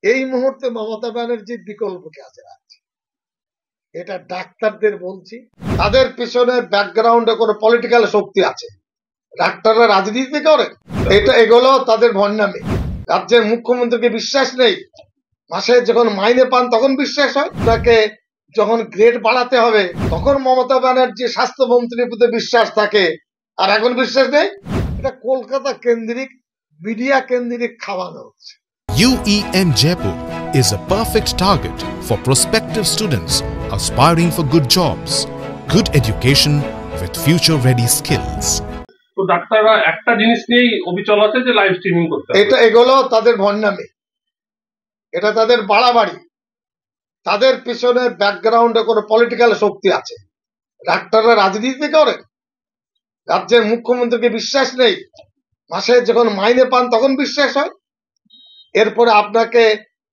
এই মুহূর্তে মমতা ব্যানার্জির বিকল্প কে আছে? এটা ডাক্তারদের বলছি, তাদের পিছনে ব্যাকগ্রাউন্ডে কোনো পলিটিক্যাল শক্তি আছে। ডাক্তাররা রাজনীতি করে, এটা এগুলো তাদের ভণ্ডামি। রাজ্যের মুখ্যমন্ত্রীকে বিশ্বাস নেই, মাসে যখন মাইনে পান তখন বিশ্বাস হয়, তাকে যখন গ্রেড বাড়াতে হবে তখন মমতা ব্যানার্জি স্বাস্থ্যমন্ত্রীর প্রতি বিশ্বাস থাকে, আর এখন বিশ্বাস নেই। এটা কলকাতা কেন্দ্রিক, মিডিয়া কেন্দ্রিক খাওয়ানো হচ্ছে। UEM Jaipur is a perfect target for prospective students aspiring for good jobs, good education with future-ready skills. তো ডাক্তাররা একটা জিনিস নিয়েই অবিচল আছে যে লাইভ স্ট্রিমিং করতে হবে। এটা এগুলো তাদের ভণ্ডামি, এটা তাদের বাড়াবাড়ি। তাদের পিছনে ব্যাকগ্রাউন্ডে কোনো পলিটিক্যাল শক্তি আছে। ডাক্তাররা রাজনীতি করে, রাজ্যের মুখ্যমন্ত্রীকে বিশ্বাস নেই, মাসে যখন মাইনে পান তখন বিশ্বাস হয়। এরপরে আপনাকে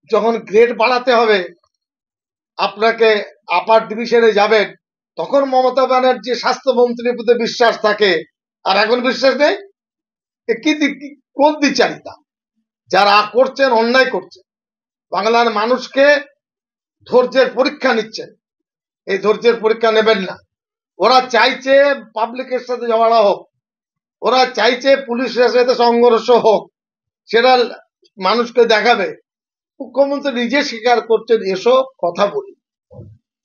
যখন গ্রেড বাড়াতে হবে, আপনাকে আপার ডিভিশনে যাবেন, তখন মমতা ব্যানার্জি স্বাস্থ্যমন্ত্রীর প্রতি বিশ্বাস থাকে, আর এখন বিশ্বাস নেই। কোন দ্বিচারিতা? যারা করছেন অন্যায় করছেন, বাংলার মানুষকে ধৈর্যের পরীক্ষা নিচ্ছেন, এই ধৈর্যের পরীক্ষা নেবেন না। ওরা চাইছে পাবলিকের সাথে ঝগড়া হোক, ওরা চাইছে পুলিশের সাথে সংঘর্ষ হোক, সেটা মানুষকে দেখাবে। মুখ্যমন্ত্রী নিজে স্বীকার করছেন, এসো কথা বলি,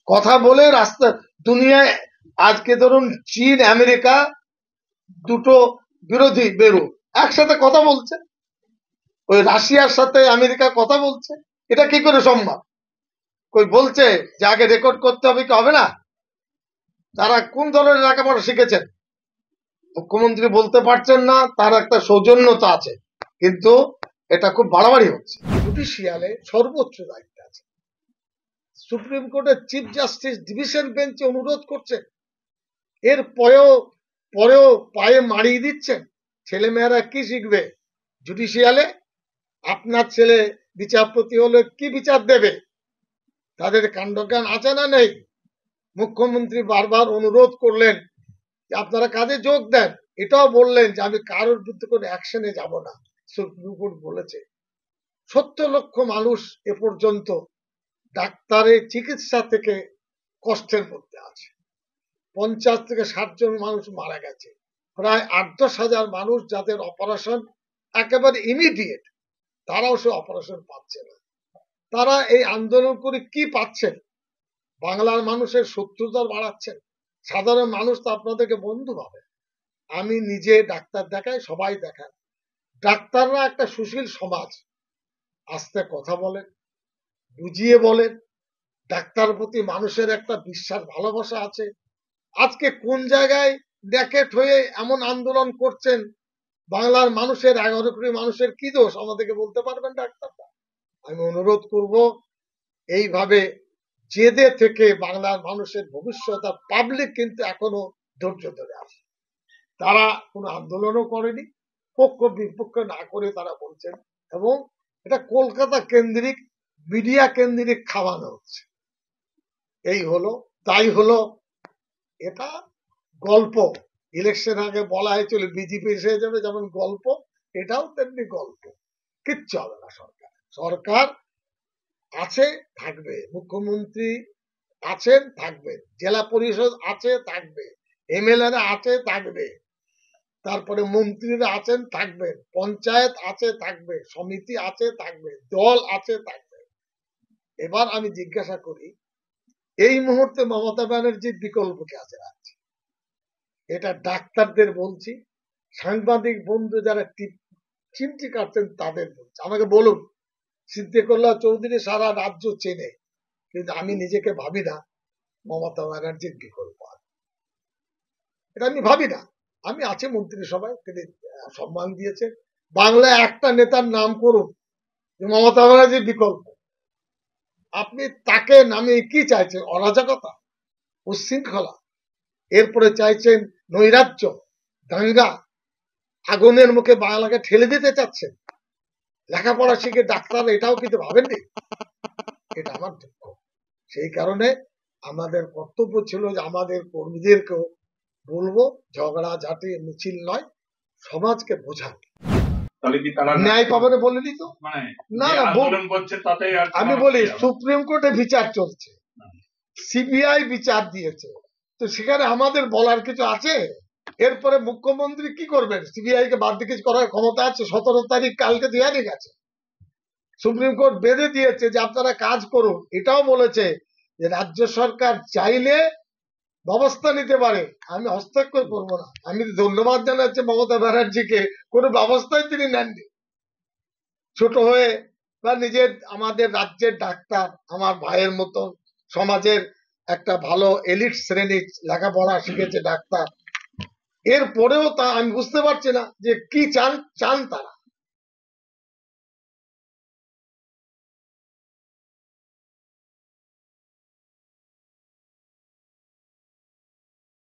কথা বলে রাস্তা দুনিয়ায়। আজকে ধরুন চীন আমেরিকা দুটো বিরোধী বেরো একসাথে কথা বলছে, ওই রাশিয়ার সাথে আমেরিকা কথা বলছে, এটা কি করে সম্ভব? কই বলছে যে আগে রেকর্ড করতে হবে, কি হবে না? তারা কোন ধরনের লেখাপড়া শিখেছেন? মুখ্যমন্ত্রী বলতে পারছেন না, তার একটা সৌজন্যতা আছে, কিন্তু এটা খুব বাড়াবাড়ি হচ্ছে। জুডিশিয়ালে সর্বোচ্চ দায়িত্ব আছে, সুপ্রিম কোর্টের চিফ জাস্টিস ডিভিশন বেঞ্চে অনুরোধ করছেন, এর পরেও পায়ে মারিয়ে দিচ্ছেন। ছেলেমেয়েরা কি শিখবে জুডিশিয়ালে? আপনার ছেলে বিচারপতি হলে কি বিচার দেবে? তাদের কাণ্ডজ্ঞান আছে না নেই? মুখ্যমন্ত্রী বারবার অনুরোধ করলেন যে আপনারা কাজে যোগ দেন, এটাও বললেন যে আমি কারোর বিরুদ্ধে কোনো অ্যাকশনে যাব না। সুপ্রিম কোর্ট বলেছে 70 লক্ষ মানুষ এ পর্যন্ত ডাক্তারের চিকিৎসা থেকে কষ্টের মধ্যে আছে, 50 থেকে 60 জন মানুষ মারা গেছে, প্রায় 8-10 হাজার মানুষ যাদের অপারেশন একেবারে ইমিডিয়েট, তারাও সে অপারেশন পাচ্ছে না। তারা এই আন্দোলন করে কি পাচ্ছেন? বাংলার মানুষের শত্রুতা বাড়াচ্ছেন। সাধারণ মানুষ তো আপনাদেরকে বন্ধু ভাবে। আমি নিজে ডাক্তার দেখাই, সবাই দেখান। ডাক্তাররা একটা সুশীল সমাজ, আস্তে কথা বলেন, বুঝিয়ে বলেন, ডাক্তার প্রতি মানুষের একটা বিশ্বাস ভালোবাসা আছে। আজকে কোন জায়গায় ড্যাকেট হয়ে এমন আন্দোলন করছেন? বাংলার মানুষের 11 কোটি মানুষের কি দোষ আমাদেরকে বলতে পারবেন ডাক্তাররা? আমি অনুরোধ করব, এইভাবে জেদে থেকে বাংলার মানুষের ভবিষ্যৎ, আর পাবলিক কিন্তু এখনো ধৈর্য ধরে আছে। তারা কোনো আন্দোলনও করেনি, পক্ষ বিপক্ষ না করে তারা বলছেন, এবং এটা কলকাতা কেন্দ্রিক, মিডিয়া কেন্দ্রিক খাওয়ানো হচ্ছে। এই হলো, তাই হলো। এটা গল্প। ইলেকশন আগে বলা হয়েছিল বিজেপি এসে যাবে, যেমন গল্প, এটাও তেমনি গল্প। কিচ্ছু হবে না। সরকার আছে, থাকবে, মুখ্যমন্ত্রী আছেন, থাকবেন, জেলা পরিষদ আছে, থাকবে, এমএলএরা আছে, থাকবে, তারপরে মন্ত্রীরা আছেন, থাকবেন, পঞ্চায়েত আছে, থাকবে, সমিতি আছে, থাকবে, দল আছে, থাকবে। এবার আমি জিজ্ঞাসা করি, এই মুহূর্তে মমতা ব্যানার্জির বিকল্প কে আছে? এটা ডাক্তারদের বলছি, সাংবাদিক বন্ধু যারা চিমটি কাটছেন তাদের বলছি। আমাকে বলুন, সিদ্দিকুল্লাহ চৌধুরী সারা রাজ্য চেনে, কিন্তু আমি নিজেকে ভাবি না মমতা ব্যানার্জির বিকল্প আছে। এটা আমি ভাবি না। আমি আছি মন্ত্রিসভায়, তিনি সম্মান দিয়েছে। বাংলায় একটা নেতার নাম করুন যে মমতা ব্যানার্জির বিকল্প। আপনি তাকে নামে কি চাইছেন? অরাজকতা, উচ্ছৃঙ্খলা, এরপরে চাইছেন নৈরাজ্য, দাঙ্গা, আগুনের মুখে বাংলাকে ঠেলে দিতে চাচ্ছেন। লেখাপড়া শিখে ডাক্তার, এটাও কিন্তু ভাবেননি। এটা আমার দুঃখ। সেই কারণে আমাদের কর্তব্য ছিল যে আমাদের কর্মীদেরকেও বলবো, ঝগড়া ঝাঁটি মিছিল নয়, সমাজকে বোঝান। তাহলে কি তারা ন্যায় পাবে না বলেনি তো। মানে না যে না আন্দোলন করছে তাতে আর আমি বলি সুপ্রিম কোর্টে বিচার চলছে, সিবিআই বিচার দিয়েছে, তো সেখানে আমাদের বলার কিছু আছে? এরপরে মুখ্যমন্ত্রী কি করবেন? সিবিআই কে বাদ দিয়ে কিছু করার ক্ষমতা আছে? 17 তারিখ কালকে দেওয়া গেছে, সুপ্রিম কোর্ট বেঁধে দিয়েছে যে আপনারা কাজ করুন। এটাও বলেছে যে রাজ্য সরকার চাইলে ব্যবস্থা নিতে পারে, আমি হস্তক্ষেপ করবো না। আমি ধন্যবাদ জানাচ্ছি মমতা ব্যানার্জিকে, কোনো ব্যবস্থাই তিনি নেননি। ছোট হয়ে বা নিজের আমাদের রাজ্যের ডাক্তার, আমার ভাইয়ের মতন সমাজের একটা ভালো এলিট শ্রেণী, লেখাপড়া শিখেছে ডাক্তার, এরপরেও তা আমি বুঝতে পারছি না যে কি চান তারা।